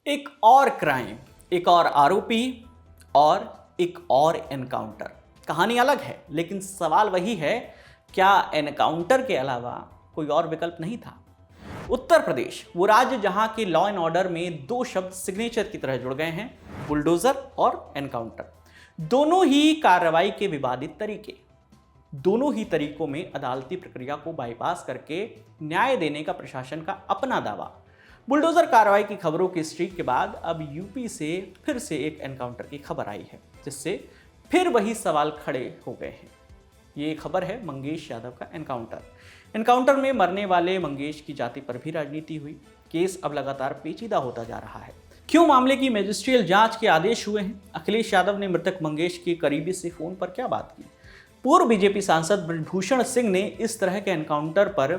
एक और क्राइम, एक और आरोपी और एक और एनकाउंटर। कहानी अलग है लेकिन सवाल वही है, क्या एनकाउंटर के अलावा कोई और विकल्प नहीं था? उत्तर प्रदेश, वो राज्य जहां के लॉ एंड ऑर्डर में दो शब्द सिग्नेचर की तरह जुड़ गए हैं, बुलडोजर और एनकाउंटर। दोनों ही कार्रवाई के विवादित तरीके, दोनों ही तरीकों में अदालती प्रक्रिया को बाईपास करके न्याय देने का प्रशासन का अपना दावा। बुलडोजर कार्रवाई की खबरों की स्ट्रीक के बाद अब यूपी से फिर से एक एनकाउंटर की खबर आई है, जिससे फिर वही सवाल खड़े हो गए हैं। ये खबर है मंगेश यादव का एनकाउंटर में मरने वाले मंगेश की जाति पर भी राजनीति हुई। केस अब लगातार पेचीदा होता जा रहा है। क्यों मामले की मैजिस्ट्रियल जांच के आदेश हुए हैं? अखिलेश यादव ने मृतक मंगेश के करीबी से फोन पर क्या बात की? पूर्व बीजेपी सांसद ब्रजभूषण सिंह ने इस तरह के एनकाउंटर पर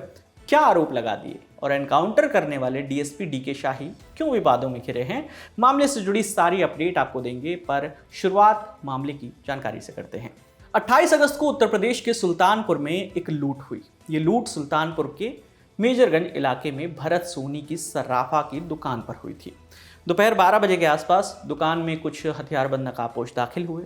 क्या आरोप लगा दिए और एनकाउंटर करने वाले डीएसपी डीके शाही क्यों विवादों में घिरे हैं? मामले से जुड़ी सारी अपडेट आपको देंगे, पर शुरुआत मामले की जानकारी से करते हैं। 28 अगस्त को उत्तर प्रदेश के सुल्तानपुर में एक लूट हुई। ये लूट सुल्तानपुर के मेजरगंज इलाके में भरत सोनी की सर्राफा की दुकान पर हुई थी। दोपहर 12 बजे के आसपास दुकान में कुछ हथियारबंद नकाबपोश दाखिल हुए।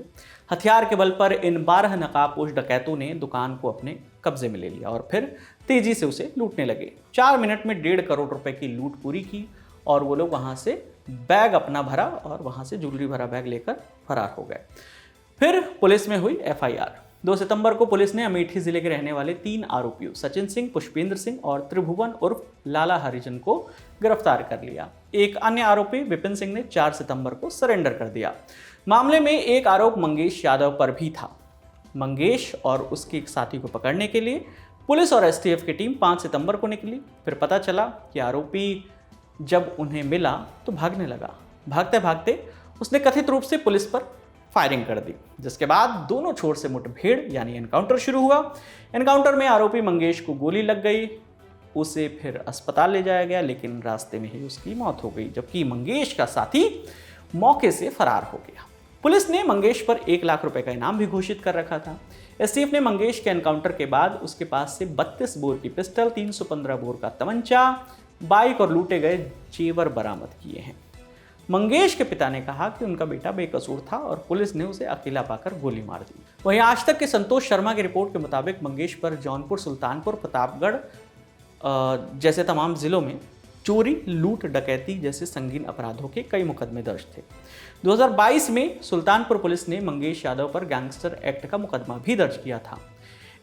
हथियार के बल पर इन 12 नकाबपोश डकैतों ने दुकान को अपने कब्जे में ले लिया और फिर तेजी से उसे लूटने लगे। 4 मिनट में 1.5 करोड़ रुपए की लूट पूरी की और वो लोग वहां से बैग अपना भरा और वहां से ज्वेलरी भरा बैग लेकर फरार हो गए। फिर पुलिस में हुई एफआईआर। 2 सितंबर को पुलिस ने अमेठी जिले के रहने वाले 3 आरोपियों सचिन सिंह, पुष्पेंद्र सिंह और त्रिभुवन उर्फ लाला हरिजन को गिरफ्तार कर लिया। एक अन्य आरोपी विपिन सिंह ने 4 सितंबर को सरेंडर कर दिया। मामले में एक आरोप मंगेश यादव पर भी था। मंगेश और उसके एक साथी को पकड़ने के लिए पुलिस और एसटीएफ की टीम 5 सितंबर को निकली। फिर पता चला कि आरोपी जब उन्हें मिला तो भागने लगा। भागते भागते उसने कथित रूप से पुलिस पर फायरिंग कर दी, जिसके बाद दोनों छोर से मुठभेड़ यानी एनकाउंटर शुरू हुआ। एनकाउंटर में आरोपी मंगेश को गोली लग गई। उसे फिर अस्पताल ले जाया गया, लेकिन रास्ते में ही उसकी मौत हो गई, जबकि मंगेश का साथी मौके से फरार हो गया। पुलिस ने मंगेश पर 1 लाख रुपए का इनाम भी घोषित कर रखा था। एसटीएफ ने मंगेश के एनकाउंटर के बाद उसके पास से 32 बोर की पिस्टल, 315 बोर का तमंचा, बाइक और लूटे गए जेवर बरामद किए हैं। मंगेश के पिता ने कहा कि उनका बेटा बेकसूर था और पुलिस ने उसे अकेला पाकर गोली मार दी। वहीं आज तक के संतोष शर्मा की रिपोर्ट के मुताबिक मंगेश पर जौनपुर, सुल्तानपुर, प्रतापगढ़ जैसे तमाम जिलों में चोरी, लूट, डकैती जैसे संगीन अपराधों के कई मुकदमे दर्ज थे। 2022 में सुल्तानपुर पुलिस ने मंगेश यादव पर गैंगस्टर एक्ट का मुकदमा भी दर्ज किया था।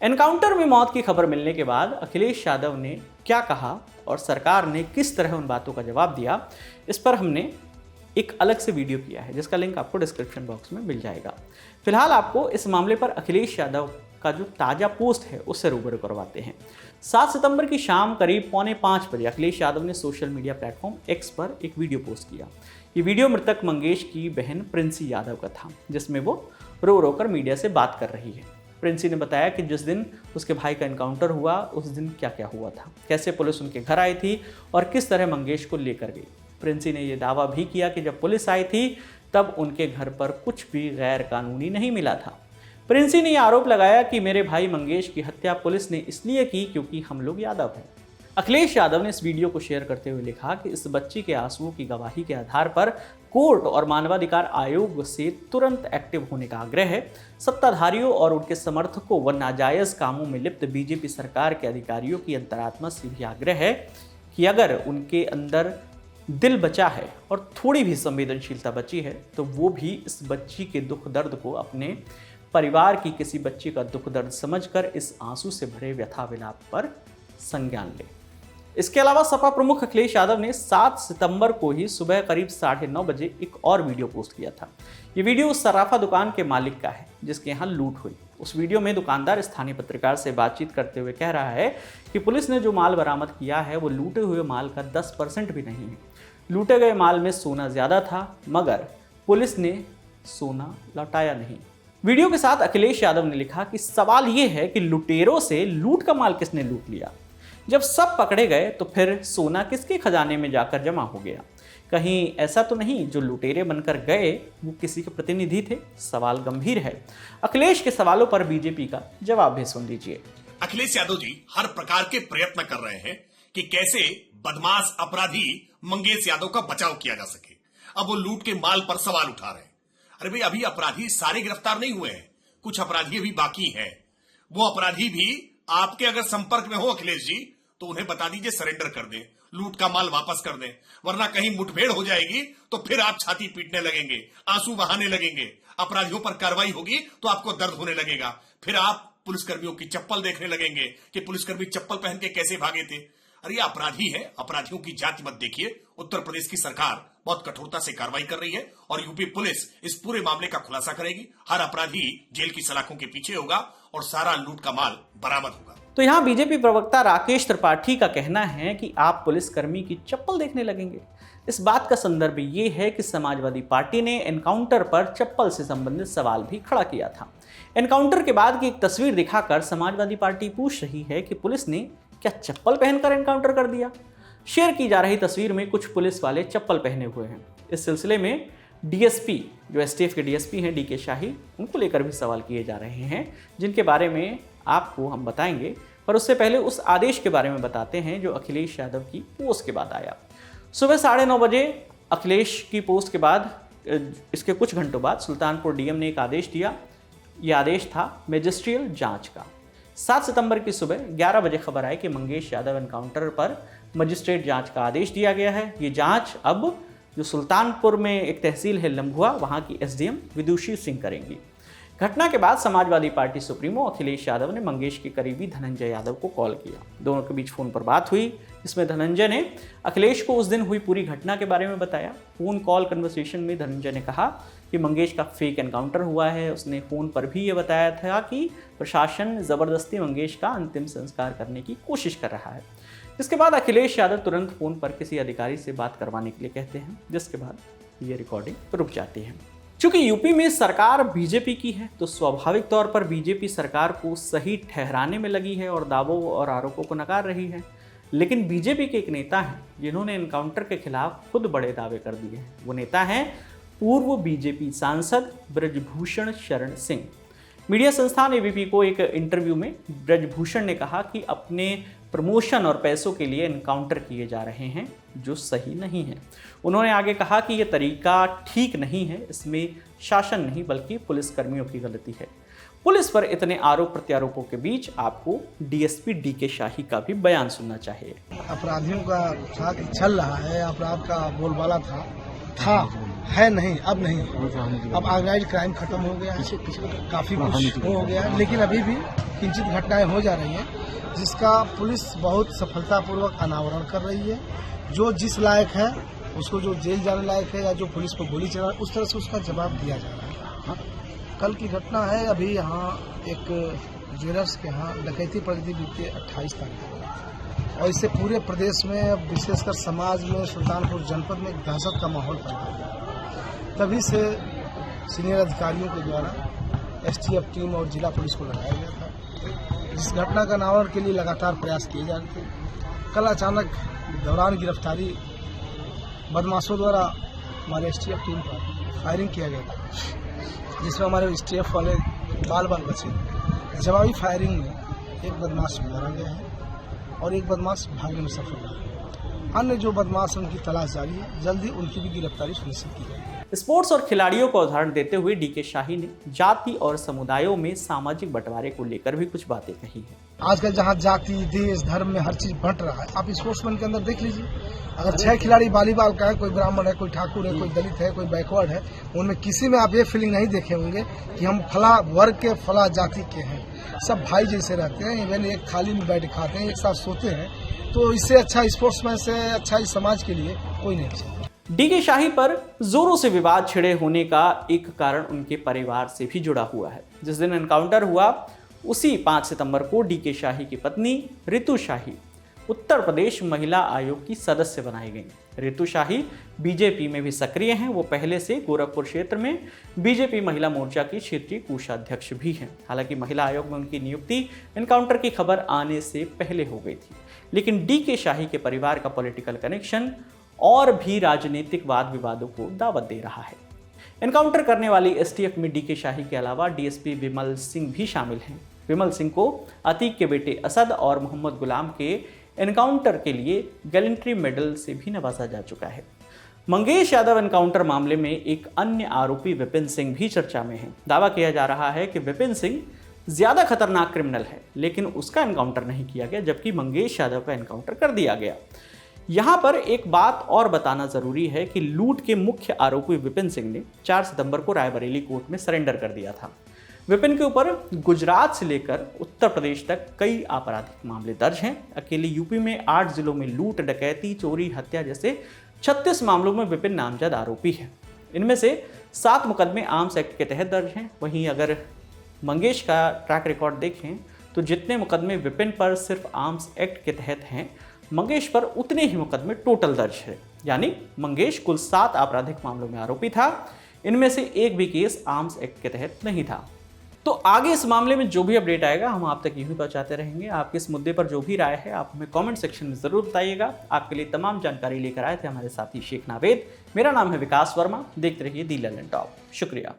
एनकाउंटर में मौत की खबर मिलने के बाद अखिलेश यादव ने क्या कहा और सरकार ने किस तरह उन बातों का जवाब दिया, इस पर हमने एक अलग से वीडियो किया है, जिसका लिंक आपको डिस्क्रिप्शन बॉक्स में मिल जाएगा। फिलहाल आपको इस मामले पर अखिलेश यादव का जो ताज़ा पोस्ट है उससे रूबरू करवाते हैं। 7 सितंबर की शाम करीब 4:45 बजे अखिलेश यादव ने सोशल मीडिया प्लेटफॉर्म एक्स पर एक वीडियो पोस्ट किया। ये वीडियो मृतक मंगेश की बहन प्रिंसी यादव का था, जिसमें वो रो रो कर मीडिया से बात कर रही है। प्रिंसी ने बताया कि जिस दिन उसके भाई का एनकाउंटर हुआ उस दिन क्या क्या हुआ था, कैसे पुलिस उनके घर आई थी और किस तरह मंगेश को लेकर गई। प्रिंसी ने यह दावा भी किया कि जब पुलिस आई थी तब उनके घर पर कुछ भी गैर कानूनी नहीं मिला था। प्रिंसी ने यह आरोप लगाया कि मेरे भाई मंगेश की हत्या पुलिस ने इसलिए की क्योंकि हम लोग यादव हैं। अखिलेश यादव ने इस वीडियो को शेयर करते हुए लिखा कि इस बच्ची के आंसुओं की गवाही के आधार पर कोर्ट और मानवाधिकार आयोग से तुरंत एक्टिव होने का आग्रह है। सत्ताधारियों और उनके समर्थकों व नाजायज कामों में लिप्त बीजेपी सरकार के अधिकारियों की अंतरात्मा से भी आग्रह है कि अगर उनके अंदर दिल बचा है और थोड़ी भी संवेदनशीलता बची है तो वो भी इस बच्ची के दुख दर्द को अपने परिवार की किसी बच्ची का दुख दर्द समझकर इस आंसू से भरे व्यथा विलाप पर संज्ञान ले। इसके अलावा सपा प्रमुख अखिलेश यादव ने 7 सितंबर को ही सुबह करीब 9:30 बजे एक और वीडियो पोस्ट किया था। ये वीडियो उस सराफा दुकान के मालिक का है जिसके यहाँ लूट हुई। उस वीडियो में दुकानदार स्थानीय पत्रकार से बातचीत करते हुए कह रहा है कि पुलिस ने जो माल बरामद किया है वो लूटे हुए माल का 10% भी नहीं है। लूटे गए माल में सोना ज्यादा था मगर पुलिस ने सोना लौटाया नहीं। वीडियो के साथ अखिलेश यादव ने लिखा कि सवाल ये है कि लुटेरों से लूट का माल किसने लूट लिया? जब सब पकड़े गए तो फिर सोना किसके खजाने में जाकर जमा हो गया? कहीं ऐसा तो नहीं जो लुटेरे बनकर गए वो किसी के प्रतिनिधि थे? सवाल गंभीर है। अखिलेश के सवालों पर बीजेपी का जवाब भी सुन लीजिए। अखिलेश यादव जी हर प्रकार के प्रयत्न कर रहे हैं कि कैसे बदमाश अपराधी मंगेश यादव का बचाव किया जा सके। अब वो लूट के माल पर सवाल उठा रहे हैं। अरे भाई, अभी अपराधी सारे गिरफ्तार नहीं हुए हैं, कुछ अपराधी अभी बाकी हैं। वो अपराधी भी आपके अगर संपर्क में हो अखिलेश जी, तो उन्हें बता दीजिए सरेंडर कर दें, लूट का माल वापस कर दें, वरना कहीं मुठभेड़ हो जाएगी तो फिर आप छाती पीटने लगेंगे, आंसू बहाने लगेंगे, अपराधियों पर कार्रवाई होगी तो आपको दर्द होने लगेगा, फिर आप पुलिसकर्मियों की चप्पल देखने लगेंगे कि पुलिसकर्मी चप्पल पहन के कैसे भागे थे। अरे ये अपराधी है, अपराधियों की जाति मत देखिए। उत्तर प्रदेश की सरकार बहुत कठोरता से कार्रवाई कर रही है और यूपी पुलिस इस पूरे मामले का खुलासा करेगी। हर अपराधी जेल की सलाखों के पीछे होगा और सारा लूट का माल बरामद होगा। तो यहाँ बीजेपी प्रवक्ता राकेश त्रिपाठी का कहना है कि आप पुलिसकर्मी की चप्पल देखने लगेंगे। इस बात का संदर्भ ये है कि समाजवादी पार्टी ने एनकाउंटर पर चप्पल से संबंधित सवाल भी खड़ा किया था। एनकाउंटर के बाद की एक तस्वीर दिखाकर समाजवादी पार्टी पूछ रही है कि पुलिस ने क्या चप्पल पहनकर एनकाउंटर कर दिया। शेयर की जा रही तस्वीर में कुछ पुलिस वाले चप्पल पहने हुए हैं। इस सिलसिले में डीएसपी, जो एसटीएफ के डीएसपी हैं डीके शाही, उनको लेकर भी सवाल किए जा रहे हैं, जिनके बारे में आपको हम बताएंगे। पर उससे पहले उस आदेश के बारे में बताते हैं जो अखिलेश यादव की पोस्ट के बाद आया। सुबह 9:30 बजे अखिलेश की पोस्ट के बाद, इसके कुछ घंटों बाद सुल्तानपुर डीएम ने एक आदेश दिया। यह आदेश था मैजिस्ट्रियल जांच का। 7 सितंबर की सुबह 11 बजे खबर आई कि मंगेश यादव एनकाउंटर पर मजिस्ट्रेट जांच का आदेश दिया गया है। ये जांच अब जो सुल्तानपुर में एक तहसील है लम्भुआ, वहाँ की एसडीएम विदुषी सिंह करेंगी। घटना के बाद समाजवादी पार्टी सुप्रीमो अखिलेश यादव ने मंगेश के करीबी धनंजय यादव को कॉल किया। दोनों के बीच फोन पर बात हुई, जिसमें धनंजय ने अखिलेश को उस दिन हुई पूरी घटना के बारे में बताया। फोन कॉल कन्वर्सेशन में धनंजय ने कहा कि मंगेश का फेक एनकाउंटर हुआ है। उसने फ़ोन पर भी ये बताया था कि प्रशासन ज़बरदस्ती मंगेश का अंतिम संस्कार करने की कोशिश कर रहा है। इसके बाद अखिलेश यादव तुरंत फ़ोन पर किसी अधिकारी से बात करवाने के लिए कहते हैं, जिसके बाद ये रिकॉर्डिंग रुक जाती है। चूंकि यूपी में सरकार बीजेपी की है, तो स्वाभाविक तौर पर बीजेपी सरकार को सही ठहराने में लगी है और दावों और आरोपों को नकार रही है। लेकिन बीजेपी के एक नेता हैं जिन्होंने एनकाउंटर के खिलाफ खुद बड़े दावे कर दिए हैं। वो नेता हैं पूर्व बीजेपी सांसद ब्रजभूषण शरण सिंह। मीडिया संस्थान एबीपी को एक इंटरव्यू में ब्रजभूषण ने कहा कि अपने प्रमोशन और पैसों के लिए एनकाउंटर किए जा रहे हैं, जो सही नहीं है। उन्होंने आगे कहा कि यह तरीका ठीक नहीं है, इसमें शासन नहीं बल्कि पुलिसकर्मियों की गलती है। पुलिस पर इतने आरोप प्रत्यारोपों के बीच आपको डीएसपी डीके शाही का भी बयान सुनना चाहिए। अपराधियों का साथ चल रहा है, अपराध का बोलबाला था है नहीं, अब नहीं। अब ऑर्गेनाइज्ड क्राइम खत्म हो गया है, काफी कुछ हो गया है, लेकिन अभी भी किंचित घटनाएं हो जा रही हैं, जिसका पुलिस बहुत सफलतापूर्वक अनावरण कर रही है। जो जिस लायक है उसको, जो जेल जाने लायक है या जो पुलिस पर गोली चला, उस तरह से उसका जवाब दिया जा रहा है। कल की घटना है, अभी यहाँ एक ज्वेलर्स के यहाँ डकैती पड़ी थी बीते 28 तारीख को, और इससे पूरे प्रदेश में, विशेषकर समाज में, सुल्तानपुर जनपद में एक दहशत का माहौल पैदा हुआ। तभी से सीनियर अधिकारियों के द्वारा एसटीएफ टीम और जिला पुलिस को लगाया गया था। इस घटना का अनावरण के लिए लगातार प्रयास किए जा रहे थे। कल अचानक दौरान गिरफ्तारी बदमाशों द्वारा हमारे एसटीएफ टीम पर फायरिंग किया गया था, जिसमें हमारे एसटीएफ वाले बाल बचे। जवाबी फायरिंग में एक बदमाश मारा गया है और एक बदमाश भागने में सफल रहा। अन्य जो बदमाश उनकी तलाश जारी है, जल्दी उनकी भी गिरफ्तारी सुनिश्चित की जाएगी। स्पोर्ट्स और खिलाड़ियों का उदाहरण देते हुए डीके शाही ने जाति और समुदायों में सामाजिक बंटवारे को लेकर भी कुछ बातें कही हैं। आजकल जहां जाति, देश, धर्म में हर चीज बंट रहा है, आप स्पोर्ट्समैन के अंदर देख लीजिए। अगर 6 खिलाड़ी वॉलीबॉल का है, कोई ब्राह्मण है, कोई ठाकुर है, कोई दलित है, कोई बैकवर्ड है, उनमें किसी में आप ये फीलिंग नहीं देखे होंगे कि हम फला वर्ग के, फला जाति के हैं। सब भाई जैसे रहते हैं, इवन एक थाली में बैठ खाते हैं, एक साथ सोते हैं। तो इससे अच्छा स्पोर्ट्समैन से अच्छा इस समाज के लिए कोई नहीं है। डीके शाही पर जोरों से विवाद छिड़े होने का एक कारण उनके परिवार से भी जुड़ा हुआ है। जिस दिन एनकाउंटर हुआ उसी 5 सितंबर को डीके शाही की पत्नी रितु शाही उत्तर प्रदेश महिला आयोग की सदस्य बनाई गई। रितु शाही बीजेपी में भी सक्रिय हैं। वो पहले से गोरखपुर क्षेत्र में बीजेपी महिला मोर्चा की क्षेत्रीय कोषाध्यक्ष भी हैं। हालांकि महिला आयोग में उनकी नियुक्ति एनकाउंटर की खबर आने से पहले हो गई थी, लेकिन डीके शाही के परिवार का पॉलिटिकल कनेक्शन और भी राजनीतिक वाद विवादों को दावत दे रहा है। एनकाउंटर करने वाली एसटीएफ में डीके शाही के अलावा डीएसपी विमल सिंह भी शामिल हैं। विमल सिंह को अतीक के बेटे असद और मोहम्मद गुलाम के एनकाउंटर के लिए गैलेंट्री मेडल से भी नवाजा जा चुका है। मंगेश यादव एनकाउंटर मामले में एक अन्य आरोपी विपिन सिंह भी चर्चा में है। दावा किया जा रहा है कि विपिन सिंह ज्यादा खतरनाक क्रिमिनल है, लेकिन उसका एनकाउंटर नहीं किया गया, जबकि मंगेश यादव का एनकाउंटर कर दिया गया। यहां पर एक बात और बताना जरूरी है कि लूट के मुख्य आरोपी विपिन सिंह ने 4 सितंबर को रायबरेली कोर्ट में सरेंडर कर दिया था। विपिन के ऊपर गुजरात से लेकर उत्तर प्रदेश तक कई आपराधिक मामले दर्ज हैं। अकेले यूपी में 8 जिलों में लूट, डकैती, चोरी, हत्या जैसे 36 मामलों में विपिन नामजद आरोपी है। इनमें से 7 मुकदमे आर्म्स एक्ट के तहत दर्ज हैं। वहीं अगर मंगेश का ट्रैक रिकॉर्ड देखें तो जितने मुकदमे विपिन पर सिर्फ आर्म्स एक्ट के तहत हैं, मंगेश पर उतने ही मुकदमे टोटल दर्ज है। यानी मंगेश कुल 7 आपराधिक मामलों में आरोपी था। इनमें से एक भी केस आर्म्स एक्ट के तहत नहीं था। तो आगे इस मामले में जो भी अपडेट आएगा हम आप तक यूं पहुंचाते रहेंगे। आपके इस मुद्दे पर जो भी राय है आप हमें कमेंट सेक्शन में जरूर बताइएगा। आपके लिए तमाम जानकारी लेकर आए थे हमारे साथी शेख नावेद। मेरा नाम है विकास वर्मा। देखते रहिए दी लैंड टॉप। शुक्रिया।